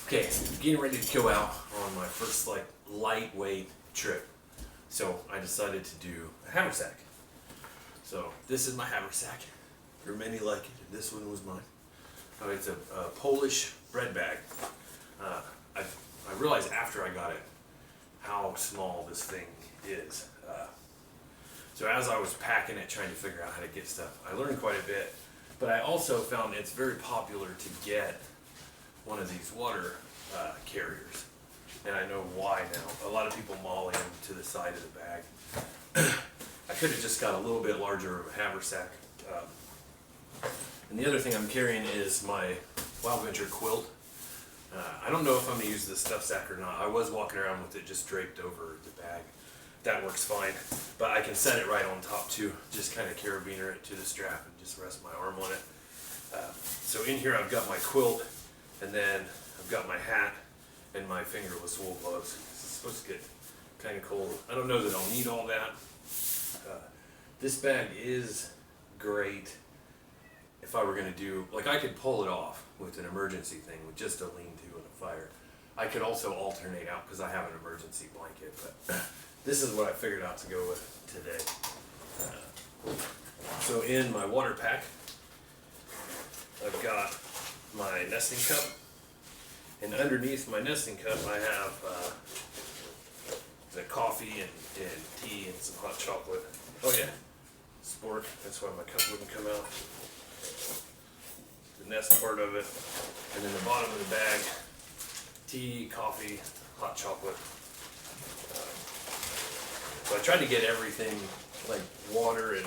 Okay, getting ready to go out on my first lightweight trip. So I decided to do a haversack. So this is my haversack. There are many like it, and this one was mine. It's a Polish bread bag. I realized after I got it how small this thing is. So as I was packing it, trying to figure out how to get stuff, I learned quite a bit. But I also found it's very popular to get one of these water carriers. And I know why now. A lot of people molly them to the side of the bag. I could have just got a little bit larger of a haversack. And the other thing I'm carrying is my Wild Venture quilt. I don't know if I'm going to use this stuff sack or not. I was walking around with it just draped over the bag. That works fine. But I can set it right on top too. Just kind of carabiner it to the strap and just rest my arm on it. So in here I've got my quilt, and then I've got my hat and my fingerless wool gloves. It's supposed to get kind of cold. I don't know that I'll need all that. This bag is great if I were going to do, I could pull it off with an emergency thing with just a lean-to and a fire. I could also alternate out because I have an emergency blanket, but this is what I figured out to go with today. So in my water pack, I've got my nesting cup, and underneath my nesting cup I have the coffee and tea and some hot chocolate. Oh yeah, sport, that's why my cup wouldn't come out. The nest part of it, and then the bottom of the bag, tea, coffee, hot chocolate. So I tried to get everything, like water and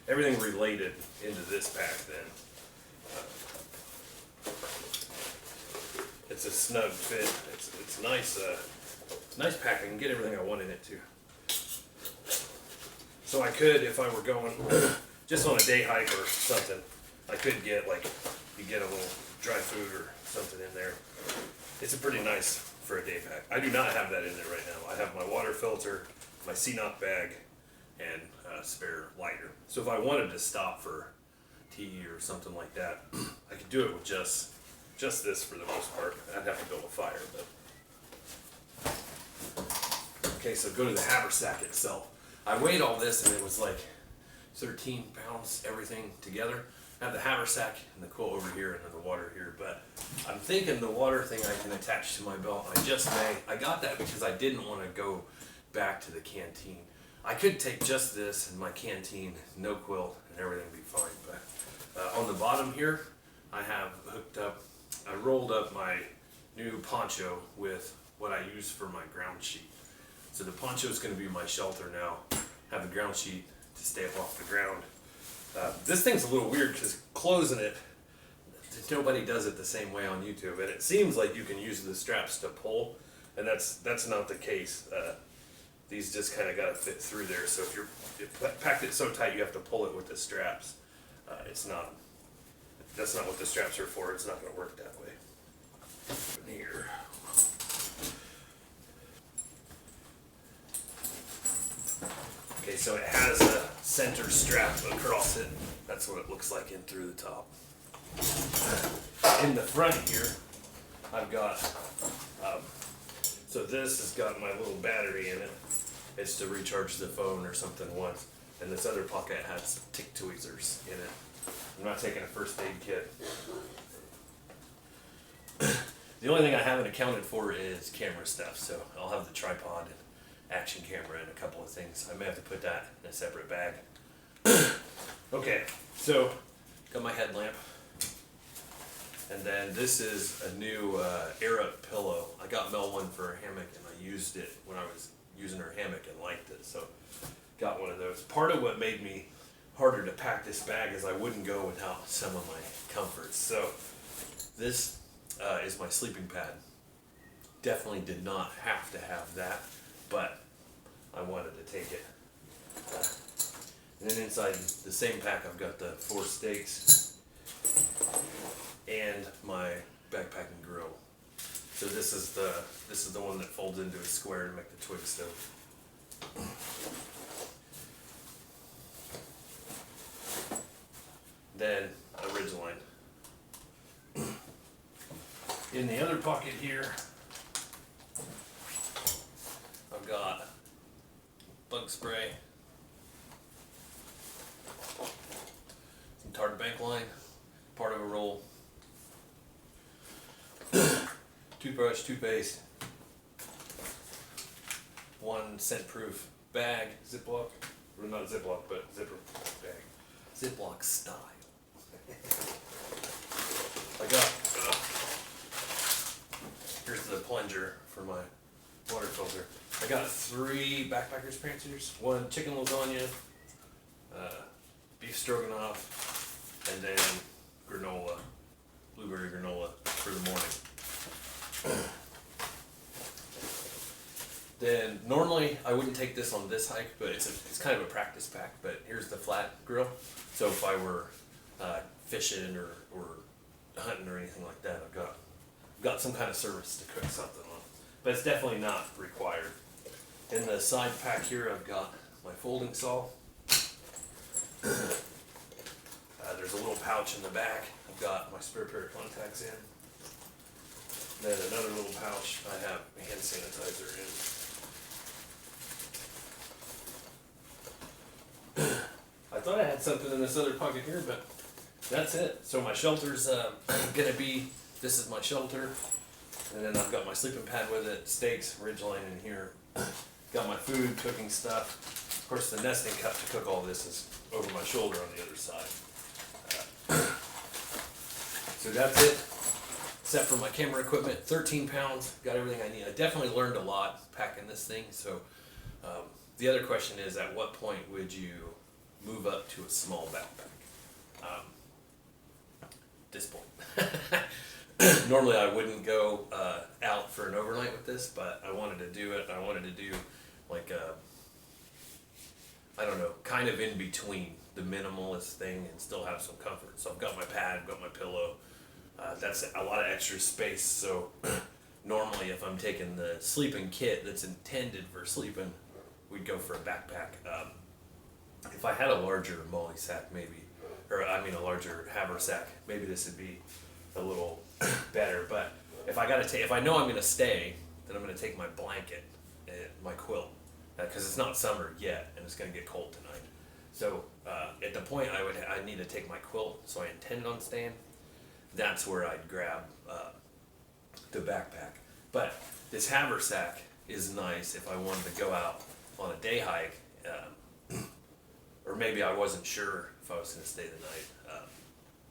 everything related, into this pack then. It's a snug fit. It's nice. Nice pack. I can get everything I want in it too. So I could, if I were going just on a day hike or something, I could get you get a little dry food or something in there. It's a pretty nice for a day pack. I do not have that in there right now. I have my water filter, my CNOT bag, and a spare lighter. So if I wanted to stop for tea or something like that, I could do it with just this for the most part. I'd have to build a fire, but. Okay, so go to the haversack itself. I weighed all this and it was like 13 pounds, everything together. I have the haversack and the quilt over here and then the water here, but I'm thinking the water thing I can attach to my belt. I got that because I didn't want to go back to the canteen. I could take just this and my canteen, no quilt, and everything would be fine, but on the bottom here, I have I rolled up my new poncho with what I use for my ground sheet. So the poncho is going to be my shelter now. Have the ground sheet to stay up off the ground. This thing's a little weird because closing it, nobody does it the same way on YouTube, and it seems like you can use the straps to pull, and that's not the case. These just kind of got to fit through there. So if you packed it so tight you have to pull it with the straps, it's not. That's not what the straps are for. It's not going to work that way. Here. Okay, so it has a center strap across it. That's what it looks like in through the top. In the front here, I've got, so this has got my little battery in it. It's to recharge the phone or something once. And this other pocket has tick tweezers in it. I'm not taking a first aid kit. The only thing I haven't accounted for is camera stuff, so I'll have the tripod and action camera and a couple of things. I may have to put that in a separate bag. Okay, so got my headlamp, and then this is a new Era pillow. I got Mel one for her hammock, and I used it when I was using her hammock and liked it, so got one of those. Part of what made me harder to pack this bag is I wouldn't go without some of my comforts. So this is my sleeping pad. Definitely did not have to have that, but I wanted to take it. And then inside the same pack I've got the 4 steaks and my backpacking grill. So this is the one that folds into a square to make the twig stove. Then a ridgeline. In the other pocket here, I've got bug spray, some tarred bank line, part of a roll, toothbrush, toothpaste, one scent-proof bag, Ziploc, or not Ziploc, but zipper bag, Ziploc style. I got, here's the plunger for my water filter. I got 3 backpackers prancers, 1 chicken lasagna, beef stroganoff, and then granola, blueberry granola for the morning. Then normally I wouldn't take this on this hike, but it's kind of a practice pack. But here's the flat grill. So if I were fishing or hunting or anything like that, I've got some kind of service to cook something on. But it's definitely not required. In the side pack here, I've got my folding saw. There's a little pouch in the back. I've got my spare pair of contacts in. Then another little pouch, I have hand sanitizer in. I thought I had something in this other pocket here, but that's it. So my shelter's gonna be, this is my shelter. And then I've got my sleeping pad with it, stakes, ridgeline in here. Got my food, cooking stuff. Of course, the nesting cup to cook all this is over my shoulder on the other side. So that's it. Except for my camera equipment, 13 pounds, got everything I need. I definitely learned a lot packing this thing. So the other question is, at what point would you move up to a small backpack? This point. Normally I wouldn't go out for an overnight with this, but I wanted to do it. I wanted to do like a, I don't know, kind of in between the minimalist thing and still have some comfort. So I've got my pad, I've got my pillow. That's a lot of extra space. So normally if I'm taking the sleeping kit that's intended for sleeping, we'd go for a backpack. If I had a larger molly sack maybe, or I mean a larger haversack, maybe this would be a little better. But if I know I'm gonna stay, then I'm gonna take my blanket and my quilt, because it's not summer yet and it's gonna get cold tonight. So at the point I need to take my quilt, so I intended on staying. That's where I'd grab the backpack. But this haversack is nice if I wanted to go out on a day hike, or maybe I wasn't sure if I was going to stay the night,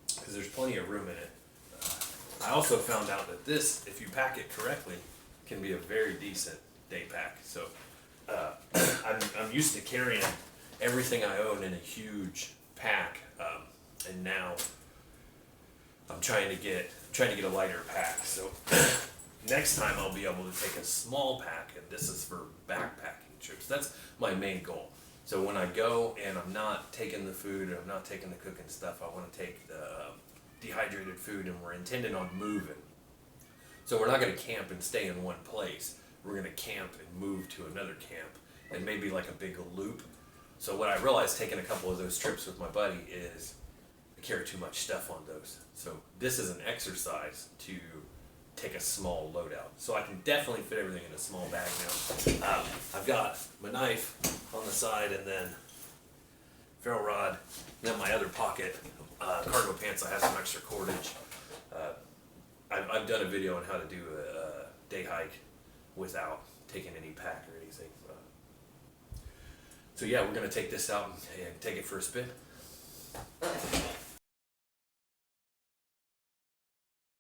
because there's plenty of room in it. I also found out that this, if you pack it correctly, can be a very decent day pack. So I'm used to carrying everything I own in a huge pack, and now I'm trying to get a lighter pack. So next time I'll be able to take a small pack, and this is for backpacking trips. That's my main goal. So when I go and I'm not taking the food, and I'm not taking the cooking stuff, I want to take the dehydrated food, and we're intending on moving. So we're not going to camp and stay in one place. We're going to camp and move to another camp, and maybe like a big loop. So what I realized taking a couple of those trips with my buddy is I carry too much stuff on those. So this is an exercise to take a small loadout. So I can definitely fit everything in a small bag now. I've got my knife on the side, and then ferro rod, and then my other pocket, cargo pants. I have some extra cordage. I've done a video on how to do a day hike without taking any pack or anything. So yeah, we're gonna take this out and take it for a spin.